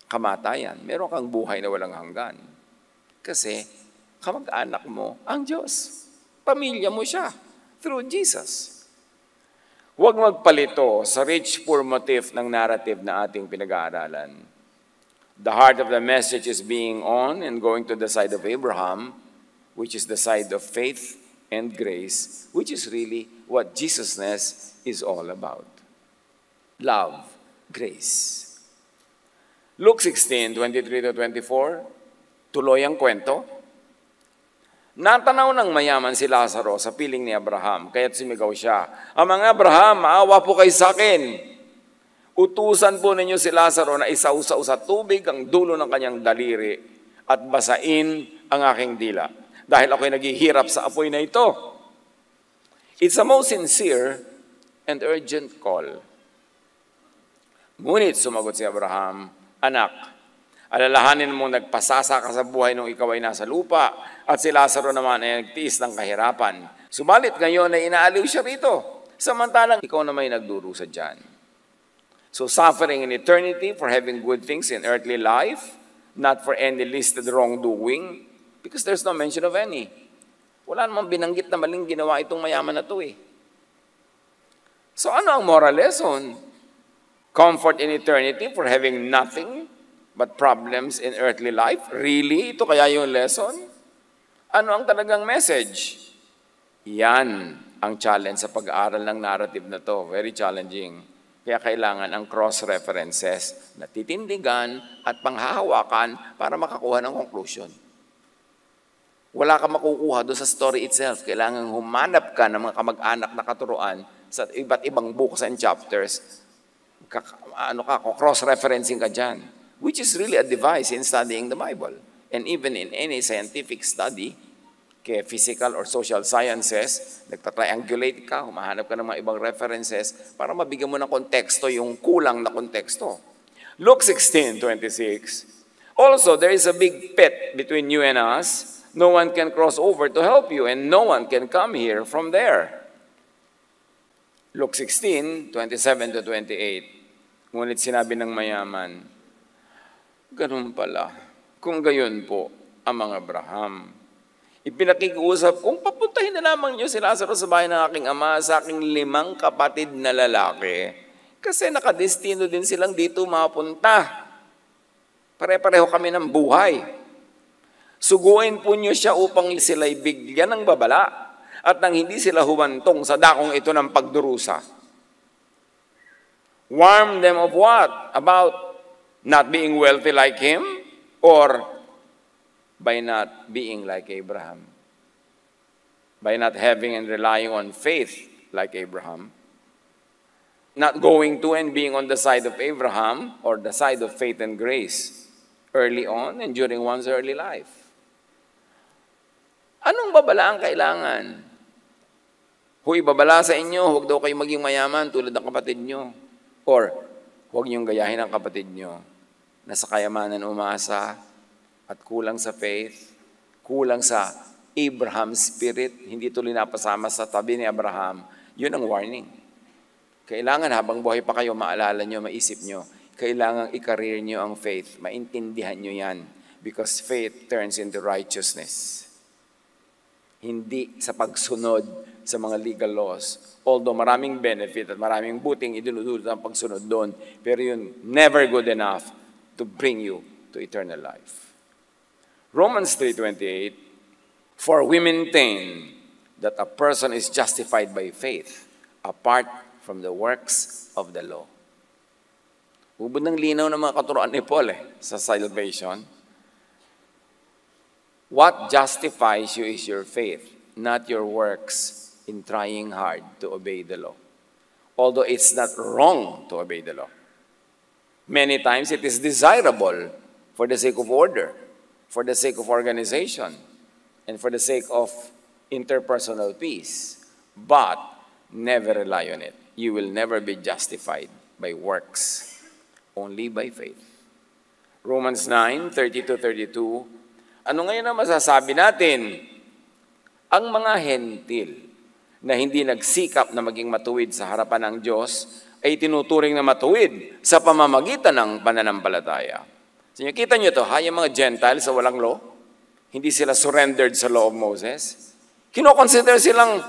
kamatayan? Meron kang buhay na walang hanggan. Kasi kamag-anak mo ang Diyos. Pamilya mo siya through Jesus. Huwag magpalito sa rich-poor motif ng narrative na ating pinag-aaralan. The heart of the message is being on and going to the side of Abraham, which is the side of faith and grace, which is really what Jesusness is all about. Love, grace. Luke 16:23-24, tuloy ang kwento. Natanaw ng mayaman si Lazaro sa piling ni Abraham, kaya't sumigaw siya, "Amang Abraham, maawa po kayo sa akin. Utusan po ninyo si Lazaro na isausaw sa tubig ang dulo ng kanyang daliri at basain ang aking dila, dahil ako'y naghihirap sa apoy na ito." It's a most sincere and urgent call. Ngunit sumagot si Abraham, "Anak, alalahanin mo nagpasasa ka sa buhay nung ikaw ay nasa lupa, at si Lazaro naman ay nagtiis ng kahirapan. Subalit ngayon ay inaaliw siya rito, samantalang ikaw na may nagdurusa dyan. So suffering in eternity for having good things in earthly life, not for any listed wrongdoing, because there's no mention of any. Wala namang binanggit na maling ginawa itong mayaman na to eh. So ano ang moral lesson? Comfort in eternity for having nothing but problems in earthly life? Really? Ito kaya yung lesson? Ano ang talagang message? Yan ang challenge sa pag-aaral ng narrative na to. Very challenging. Kaya kailangan ang cross-references na titindigan at panghahawakan para makakuha ng conclusion. Wala ka makukuha doon sa story itself. Kailangan humanap ka ng mga kamag-anak na katuruan sa iba't ibang books and chapters. Cross-referencing ka dyan, which is really a device in studying the Bible. And even in any scientific study, kaya physical or social sciences, nagtatriangulate ka, humahanap ka ng mga ibang references para mabigyan mo ng konteksto yung kulang na konteksto. Luke 16:26, also there is a big pit between you and us. No one can cross over to help you, and no one can come here from there. Luke 16:27-28, ngunit sinabi ng mayaman, ganun pala, kung gayon po ang mga Abraham, ipinakikiusap kung papuntahin na lamang niyo si Lazaro sa bahay ng aking ama, sa aking 5 kapatid na lalaki. Kasi nakadestino din silang dito mapunta. Pare-pareho kami ng buhay. Suguin po niyo siya upang sila'y bigyan ng babala at nang hindi sila humantong sa dakong ito ng pagdurusa. Warn them of what? About not being wealthy like him? Or by not being like Abraham? By not having and relying on faith like Abraham? Not going to and being on the side of Abraham or the side of faith and grace early on and during one's early life. Anong babala ang kailangan? Huy, babala sa inyo, huwag daw kayo maging mayaman tulad ng kapatid nyo. Or, huwag niyong gayahin ang kapatid nyo na sa kayamanan umasa at kulang sa faith, kulang sa Abraham's spirit, hindi tuloy napasama sa tabi ni Abraham. Yun ang warning. Kailangan habang buhay pa kayo, maalala nyo, maisip nyo, kailangan i-career nyo ang faith. Maintindihan nyo yan. Because faith turns into righteousness. Hindi sa pagsunod sa mga legal laws. Although maraming benefit at maraming buting idinudulot ang pagsunod doon, pero yun never good enough to bring you to eternal life. Romans 3:28, for we maintain that a person is justified by faith apart from the works of the law. Ubod ng linaw ng mga katuroan ni Paul sa salvation. What justifies you is your faith, not your works in trying hard to obey the law. Although it's not wrong to obey the law. Many times it is desirable for the sake of order, for the sake of organization, and for the sake of interpersonal peace. But never rely on it. You will never be justified by works, only by faith. Romans 9:30-32. Ano ngayon ang masasabi natin? Ang mga hentil na hindi nagsikap na maging matuwid sa harapan ng Diyos ay tinuturing na matuwid sa pamamagitan ng pananampalataya. So, kita nyo ito, yung mga Gentiles sa walang law, hindi sila surrendered sa law of Moses. Kinoconsider silang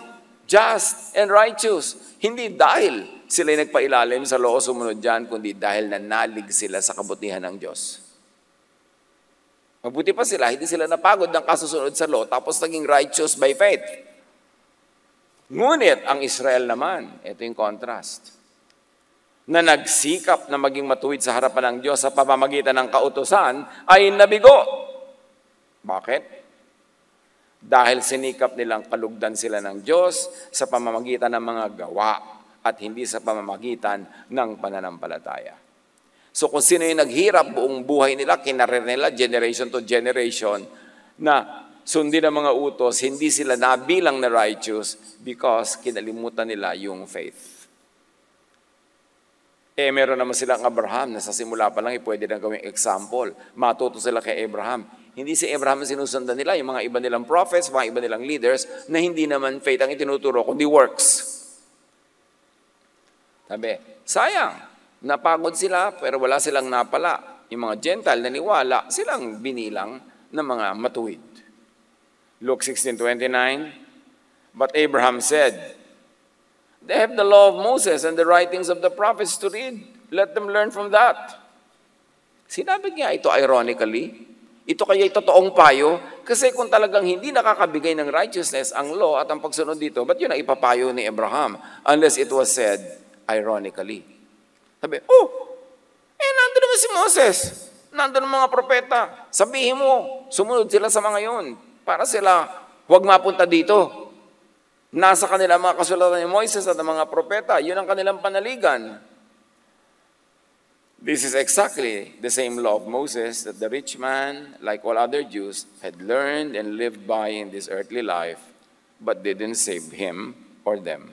just and righteous. Hindi dahil sila nagpailalim sa law o sumunod dyan, kundi dahil nanalig sila sa kabutihan ng Diyos. Mabuti pa sila, hindi sila napagod ng kasusunod sa law, tapos naging righteous by faith. Ngunit ang Israel naman, ito yung contrast, na nagsikap na maging matuwid sa harapan ng Diyos sa pamamagitan ng kautusan, ay nabigo. Bakit? Dahil sinikap nilang kalugdan sila ng Diyos sa pamamagitan ng mga gawa at hindi sa pamamagitan ng pananampalataya. So kung sino yung naghirap buong buhay nila, kinarir nila, generation to generation, na sundin ang mga utos, hindi sila nabilang na righteous because kinalimutan nila yung faith. Meron naman silang Abraham na sa simula pa lang pwede na gawing example. Matuto sila kay Abraham. Hindi si Abraham ang sinusundan nila, yung mga iba nilang prophets, mga iba nilang leaders, na hindi naman faith ang itinuturo, kundi works. Sabi, sayang, napagod sila, pero wala silang napala. Yung mga Gentile naniwala, silang binilang ng mga matuwid. Luke 16:29, but Abraham said, they have the law of Moses and the writings of the prophets to read. Let them learn from that. Sinabi niya ito ironically. Ito kaya totoong payo, kasi kung talagang hindi nakakabigay ng righteousness ang law at ang pagsunod dito, ba't yun ang ipapayo ni Abraham? Unless it was said ironically. Sabi, nandun naman si Moses, nandun ang mga propeta, sabihin mo, sumunod sila sa mga yun, para sila huwag mapunta dito. Nasa kanila mga kasulatan ni Moises at mga propeta, yun ang kanilang panaligan. This is exactly the same law of Moses that the rich man, like all other Jews, had learned and lived by in this earthly life, but didn't save him or them.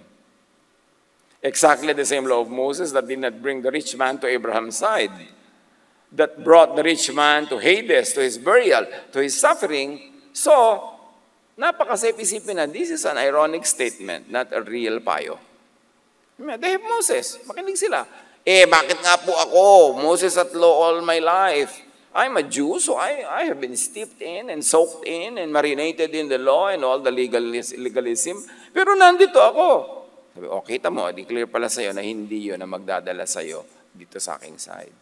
Exactly the same law of Moses that did not bring the rich man to Abraham's side, that brought the rich man to Hades, to his burial, to his suffering. So, napaka-isipin na, this is an ironic statement, not a real payo. They have Moses. Makinig sila. Bakit nga po ako? Moses at law all my life. I'm a Jew, so I have been steeped in and soaked in and marinated in the law and all the legalism. Pero nandito ako. Sabi, kita mo, declare pala sa'yo na hindi yun na magdadala sa'yo dito sa aking side.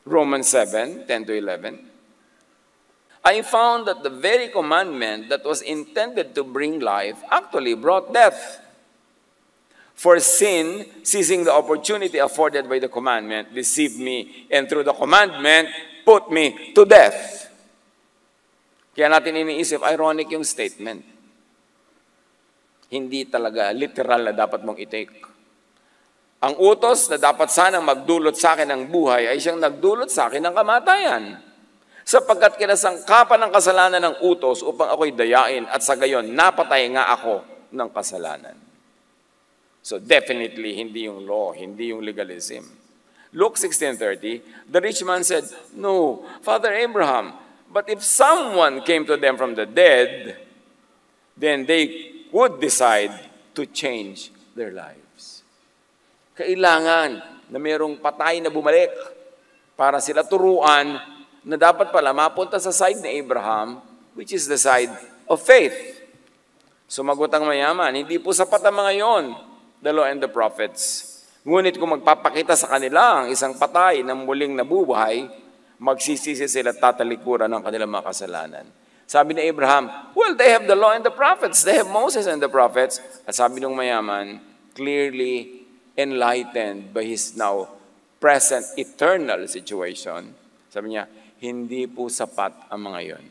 Romans 7:10-11. I found that the very commandment that was intended to bring life actually brought death. For sin, seizing the opportunity afforded by the commandment, deceived me, and through the commandment, put me to death. Kaya natin iniisip, ironic yung statement. Hindi talaga literal na dapat mong i-take. Ang utos na dapat sanang magdulot sa akin ng buhay ay siyang nagdulot sa akin ng kamatayan. Sapagkat kinasangkapan ng kasalanan ng utos upang ako'y dayain at sa gayon napatay nga ako ng kasalanan. So definitely, hindi yung law, hindi yung legalism. Luke 16:30, the rich man said, "No, Father Abraham, but if someone came to them from the dead, then they would decide to change their lives." Kailangan na mayroong patay na bumalik para sila turuan na dapat pala mapunta sa side ni Abraham, which is the side of faith. Sumagot ang mayaman, hindi po sapat ang mga yon, the law and the prophets. Ngunit kung magpapakita sa kanila ang isang patay na muling nabubuhay, magsisisi sila at tatalikuran ng kanilang mga kasalanan. Sabi ni Abraham, well, they have the law and the prophets. They have Moses and the prophets. At sabi ng mayaman, clearly enlightened by his now present eternal situation, sabi niya, hindi po sapat ang mga yon.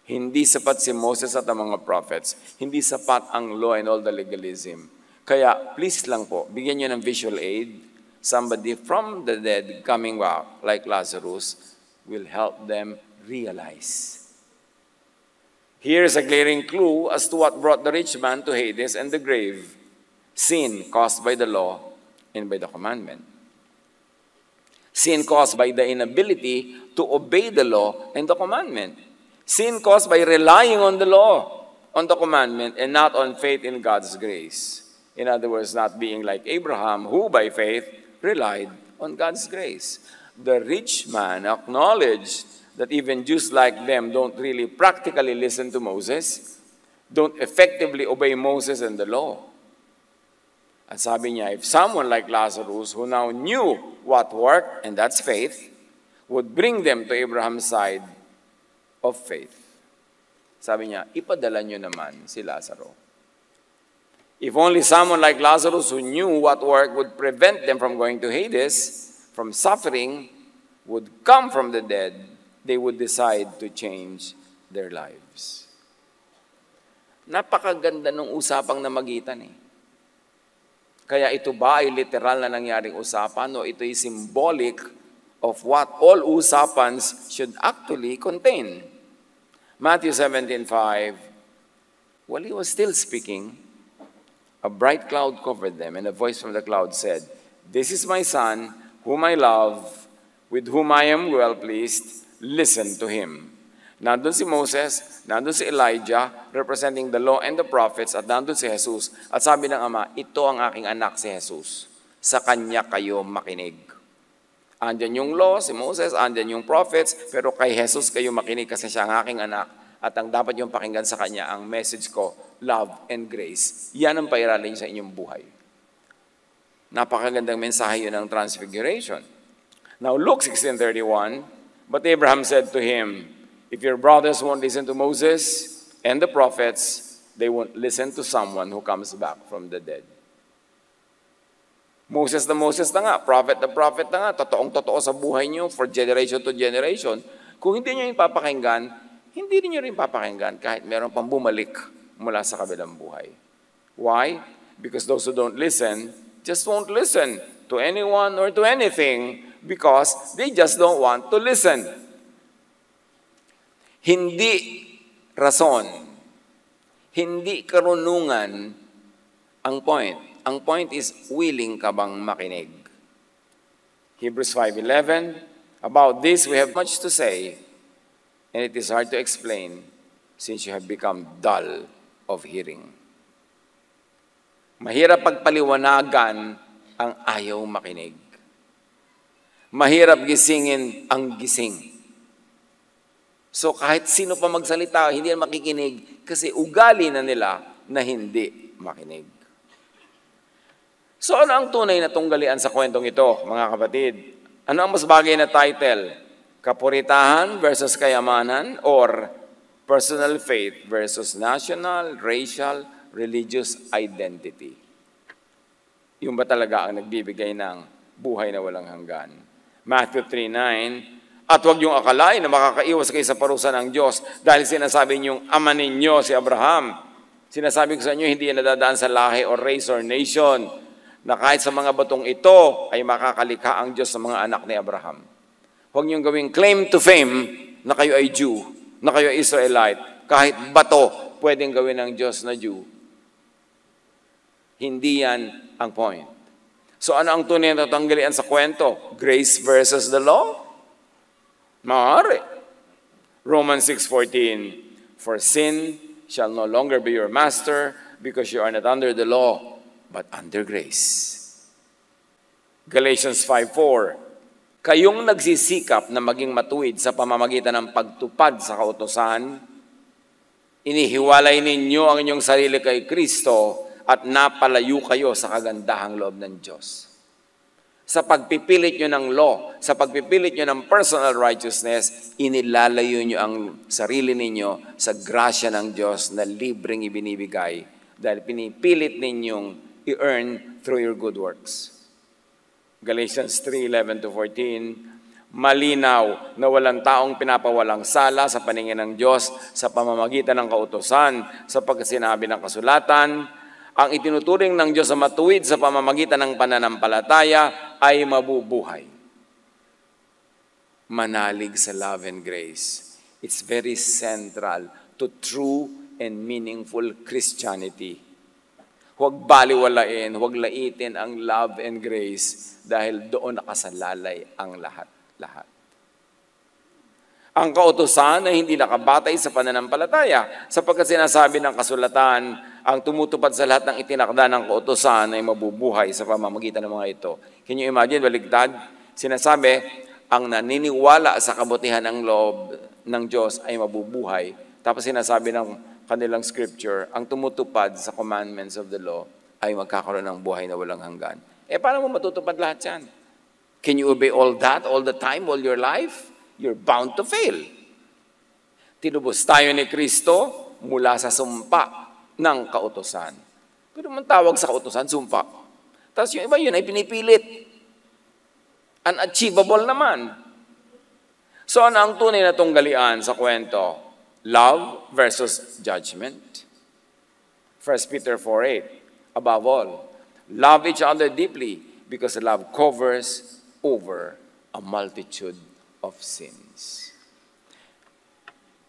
Hindi sapat si Moses at ang mga prophets. Hindi sapat ang law and all the legalism. Kaya, please lang po, bigyan nyo ng visual aid. Somebody from the dead coming back, like Lazarus, will help them realize. Here's a glaring clue as to what brought the rich man to Hades and the grave. Sin caused by the law and by the commandment. Sin caused by the inability to obey the law and the commandment. Sin caused by relying on the law, on the commandment, and not on faith in God's grace. In other words, not being like Abraham, who by faith relied on God's grace. The rich man acknowledged that even Jews like them don't really practically listen to Moses, don't effectively obey Moses and the law. At sabi niya, if someone like Lazarus, who now knew what worked, and that's faith, would bring them to Abraham's side of faith. Sabi niya, ipadala niyo naman si Lazaro. If only someone like Lazarus who knew what work would prevent them from going to Hades, from suffering, would come from the dead, they would decide to change their lives. Napakaganda ng usapang namagitan eh. Kaya ito ba ay literal na nangyaring usapan o ito ay symbolic of what all usapans should actually contain? Matthew 17:5, while he was still speaking, a bright cloud covered them, and a voice from the cloud said, "This is my son, whom I love, with whom I am well pleased. Listen to him." Nandun si Moses, nandun si Elijah, representing the law and the prophets, at nandun si Jesus. At sabi ng Ama, ito ang aking anak si Jesus. Sa kanya kayo makinig. Andyan yung law, si Moses, andyan yung prophets, pero kay Jesus kayo makinig kasi siya ang aking anak. At ang dapat yung pakinggan sa kanya, ang message ko, love and grace. Yan ang pairalin sa inyong buhay. Napakagandang mensahe yun ng Transfiguration. Now, Luke 16:31, but Abraham said to him, if your brothers won't listen to Moses and the prophets, they won't listen to someone who comes back from the dead. Moses na nga, prophet na nga, totoong-totoo sa buhay niyo for generation to generation. Kung hindi niyo yung papakinggan, hindi niyo rin papakinggan kahit meron pang bumalik mula sa kabilang buhay. Why? Because those who don't listen just won't listen to anyone or to anything because they just don't want to listen. Hindi rason, hindi karunungan ang point. Ang point is, willing ka bang makinig? Hebrews 5:11, about this we have much to say, and it is hard to explain since you have become dull of hearing. Mahirap pagpaliwanagan ang ayaw makinig. Mahirap gisingin ang gising. So kahit sino pa magsalita, hindi na makikinig kasi ugali na nila na hindi makinig. So ano ang tunay na tunggalian sa kwentong ito, mga kapatid? Ano ang mas bagay na title? Kapuritahan versus kayamanan, or personal faith versus national, racial, religious identity. Yung ba talaga ang nagbibigay ng buhay na walang hanggan? Matthew 3:9, at huwag yung akalain na makakaiwas kayo sa parusa ng Diyos dahil sinasabi niyong ama ninyo si Abraham. Sinasabi ko sa inyo, hindi yan nadadaan sa lahi or race or nation, na kahit sa mga batong ito ay makakalikha ang Diyos sa mga anak ni Abraham. Huwag niyong gawing claim to fame na kayo ay Jew, na kayo ay Israelite. Kahit bato, pwedeng gawin ng Diyos na Jew. Hindi yan ang point. So ano ang tunay na tatanggalin sa kwento? Grace versus the law? Maaari. Romans 6:14, for sin shall no longer be your master because you are not under the law, but under grace. Galatians 5:4, kayong nagsisikap na maging matuwid sa pamamagitan ng pagtupad sa kautusan, inihiwalay ninyo ang inyong sarili kay Kristo at napalayo kayo sa kagandahang loob ng Diyos. Sa pagpipilit nyo ng law, sa pagpipilit nyo ng personal righteousness, inilalayo nyo ang sarili ninyo sa grasya ng Diyos na libreng ibinibigay dahil pinipilit ninyong i-earn through your good works. Galatians 3:11-14, malinaw na walang taong pinapawalang sala sa paningin ng Diyos sa pamamagitan ng kautusan, sapagkat sinabi ng kasulatan, ang itinuturing ng Diyos sa matuwid sa pamamagitan ng pananampalataya ay mabubuhay. Manalig sa love and grace. It's very central to true and meaningful Christianity. Huwag baliwalain, huwag laitin ang love and grace dahil doon nakasalalay ang lahat-lahat. Ang kautusan ay hindi nakabatay sa pananampalataya sapagkat sinasabi ng kasulatan, ang tumutupad sa lahat ng itinakda ng kautusan ay mabubuhay sa pamamagitan ng mga ito. Can you imagine, baligtad? Sinasabi, ang naniniwala sa kabutihan ng loob ng Diyos ay mabubuhay. Tapos sinasabi ng kanilang scripture, ang tumutupad sa commandments of the law ay magkakaroon ng buhay na walang hanggan. Paano mo matutupad lahat yan? Can you obey all that all the time, all your life? You're bound to fail. Tinubos tayo ni Kristo mula sa sumpa ng kautusan. Pero man tawag sa kautusan, sumpa. Tapos yung iba yun ay pinipilit. Unachievable naman. So ano ang tunay na tunggalian sa kwento? Love versus judgment. 1 Peter 4:8, above all, love each other deeply because love covers over a multitude of sins.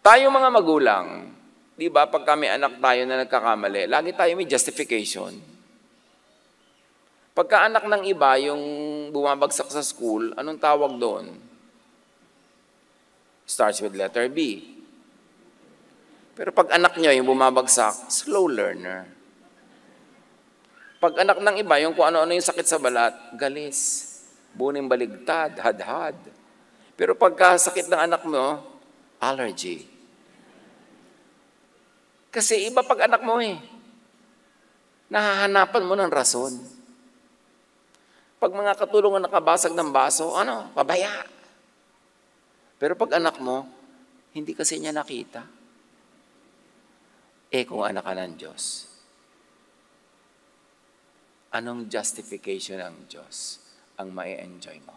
Tayo mga magulang, di ba, pag kami anak tayo na nagkakamali, lagi tayo may justification. Pagka anak ng iba, yung bumabagsak sa school, anong tawag doon? Starts with letter B. Pero pag anak nyo, yung bumabagsak, slow learner. Pag anak ng iba, yung kung ano-ano yung sakit sa balat, galis, buning baligtad, hadhad. Pero pagka sakit ng anak mo, allergy. Kasi iba pag anak mo nahahanapan mo ng rason. Pag mga katulungan nakabasag ng baso, pabaya. Pero pag anak mo, hindi kasi niya nakita. Kung anak ka ng Diyos, anong justification ng Diyos ang mai-enjoy mo?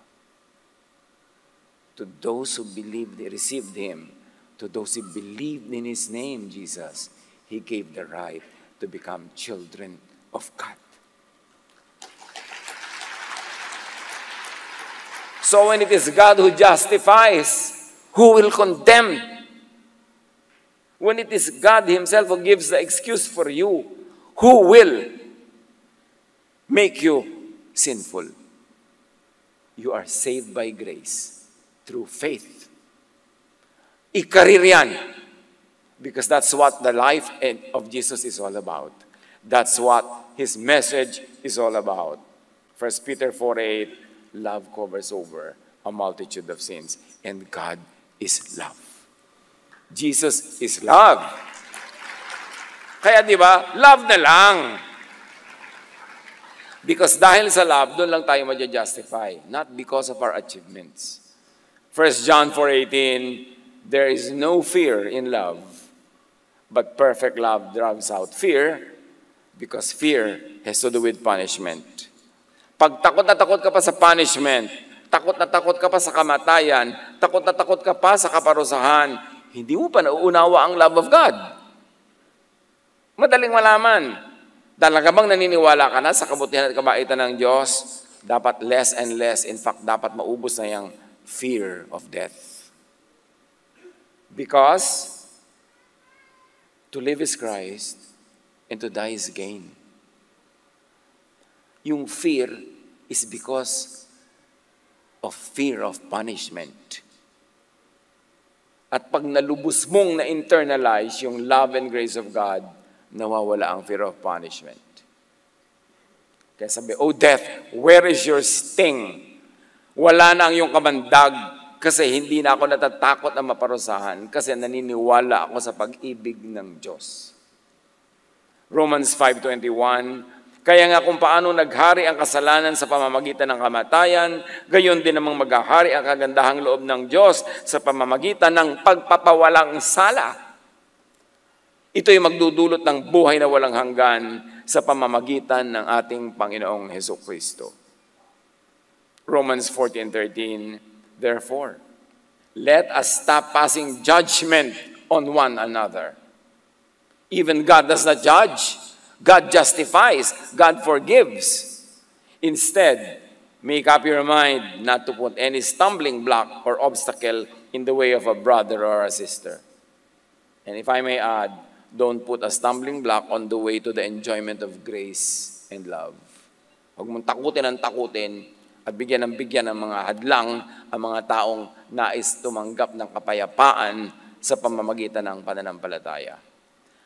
To those who believed, they received Him. To those who believed in His name, Jesus, He gave the right to become children of God. So when it is God who justifies, who will condemn? When it is God Himself who gives the excuse for you, who will make you sinful? You are saved by grace through faith. Ikarir yan. Because that's what the life of Jesus is all about. That's what His message is all about. 1 Peter 4:8, love covers over a multitude of sins. And God is love. Jesus is love. Kaya di ba, love na lang. Because dahil sa love, doon lang tayo ma-justify. Not because of our achievements. 1 John 4:18, there is no fear in love, but perfect love drives out fear, because fear has to do with punishment. Pag takot na takot ka pa sa punishment, takot na takot ka pa sa kamatayan, takot na takot ka pa sa kaparusahan, hindi mo pa nauunawa ang love of God. Madaling malaman. Talaga bang naniniwala ka na sa kabutihan at kabaitan ng Diyos? Dapat less and less. In fact, dapat maubos na yung fear of death. Because to live is Christ and to die is gain. Yung fear is because of fear of punishment. At pag nalubos mong na-internalize yung love and grace of God, nawawala ang fear of punishment. Kaya sabi, "Oh death, where is your sting?" Wala na ang iyong kamandag kasi hindi na ako natatakot na maparusahan kasi naniniwala ako sa pag-ibig ng Diyos. Romans 5:21, kaya nga kung paano naghari ang kasalanan sa pamamagitan ng kamatayan, gayon din namang maghahari ang kagandahang loob ng Diyos sa pamamagitan ng pagpapawalang sala. Ito'y magdudulot ng buhay na walang hanggan sa pamamagitan ng ating Panginoong Hesukristo. Romans 14:13, therefore, let us stop passing judgment on one another. Even God does not judge. God justifies. God forgives. Instead, make up your mind not to put any stumbling block or obstacle in the way of a brother or a sister. And if I may add, don't put a stumbling block on the way to the enjoyment of grace and love. Huwag mong takutin ang takutin at bigyan ng mga hadlang ang mga taong nais tumanggap ng kapayapaan sa pamamagitan ng pananampalataya.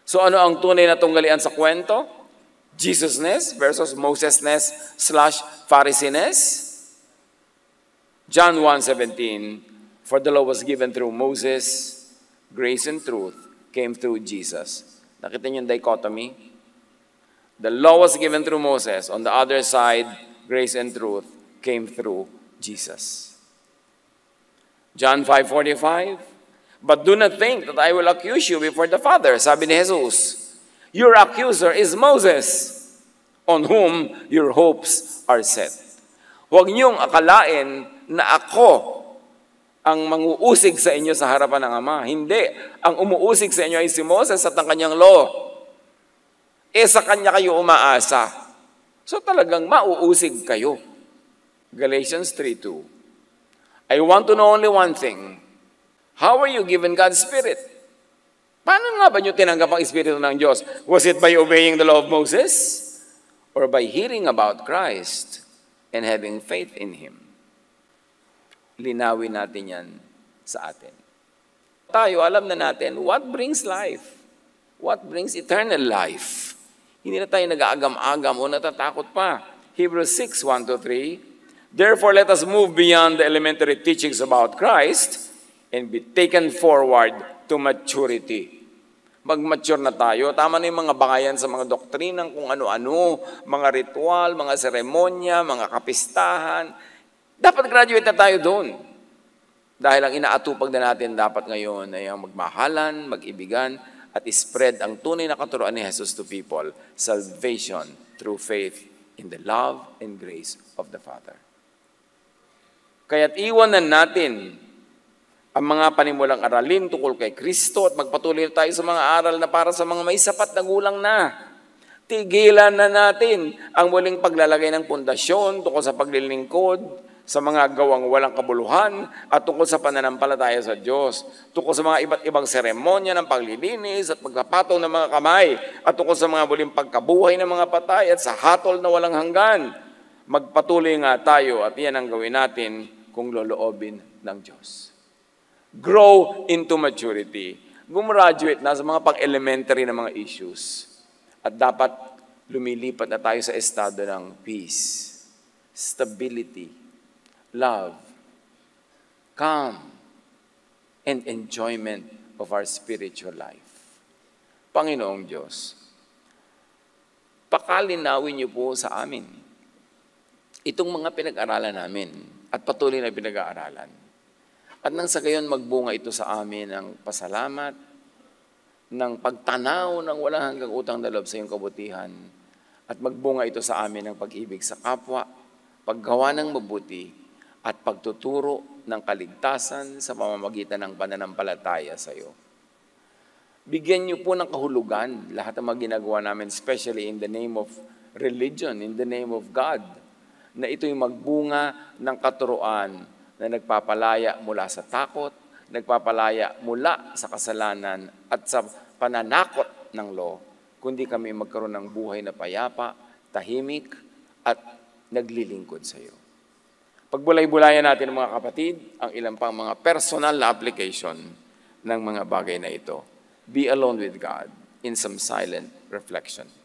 So ano ang tunay na tunggalian sa kwento? Jesusness versus Mosesness / Phariseeness? John 1:17, for the law was given through Moses, grace and truth came through Jesus. Nakita niyo yung dichotomy? The law was given through Moses. On the other side, grace and truth came through Jesus. John 5:45, but do not think that I will accuse you before the Father. Sabi ni Jesus, your accuser is Moses, on whom your hopes are set. Huwag niyong akalain na ako ang manguusig sa inyo sa harapan ng Ama. Hindi. Ang umuusig sa inyo ay si Moses at ang kanyang law. Sa kanya kayo umaasa. So talagang mauusig kayo. Galatians 3:2. I want to know only one thing. How are you given God's Spirit? Paano nga ba nyo tinanggap ang Espiritu ng Diyos? Was it by obeying the law of Moses? Or by hearing about Christ and having faith in Him? Linawin natin yan sa atin. Tayo, alam na natin, what brings life? What brings eternal life? Hindi na tayo nag-aagam-agam o natatakot pa. Hebrews 6:1-3, therefore let us move beyond the elementary teachings about Christ and be taken forward to maturity. Mag-mature na tayo. Tama na yung mga bangayan sa mga doktrinang kung ano-ano, mga ritual, mga seremonya, mga kapistahan. Dapat graduate na tayo doon. Dahil ang inaatupag na natin dapat ngayon ay ang magmahalan, mag-ibigan, at spread ang tunay na katuruan ni Jesus to people. Salvation through faith in the love and grace of the Father. Kaya't iwanan natin ang mga panimulang aralin tungkol kay Kristo at magpatuloy tayo sa mga aral na para sa mga may sapat na gulang na. Tigilan na natin ang muling paglalagay ng pundasyon tungkol sa paglilingkod, sa mga gawang walang kabuluhan at tungkol sa pananampalataya sa Diyos, tungkol sa mga iba't ibang seremonya ng paglilinis at pagpapatong ng mga kamay, at tungkol sa mga muling pagkabuhay ng mga patay at sa hatol na walang hanggan. Magpatuloy nga tayo at yan ang gawin natin kung loloobin ng Diyos. Grow into maturity. Gumraduate na sa mga pang-elementary na mga issues. At dapat lumilipat na tayo sa estado ng peace, stability, love, calm, and enjoyment of our spiritual life. Panginoong Diyos, pakalinawin niyo po sa amin itong mga pinag-aralan namin at patuloy na pinag-aaralan. At nang sa gayon magbunga ito sa amin ng pasalamat, ng pagtanaw ng walang hanggang utang na loob sa iyong kabutihan, at magbunga ito sa amin ng pag-ibig sa kapwa, paggawa ng mabuti, at pagtuturo ng kaligtasan sa pamamagitan ng pananampalataya sa iyo. Bigyan niyo po ng kahulugan lahat ng mga ginagawa namin, especially in the name of religion, in the name of God, na ito'y magbunga ng katuruan na nagpapalaya mula sa takot, nagpapalaya mula sa kasalanan at sa pananakot ng law, kundi kami magkaroon ng buhay na payapa, tahimik, at naglilingkod sa iyo. Pagbulay-bulayan natin, mga kapatid, ang ilang pang mga personal na application ng mga bagay na ito. Be alone with God in some silent reflection.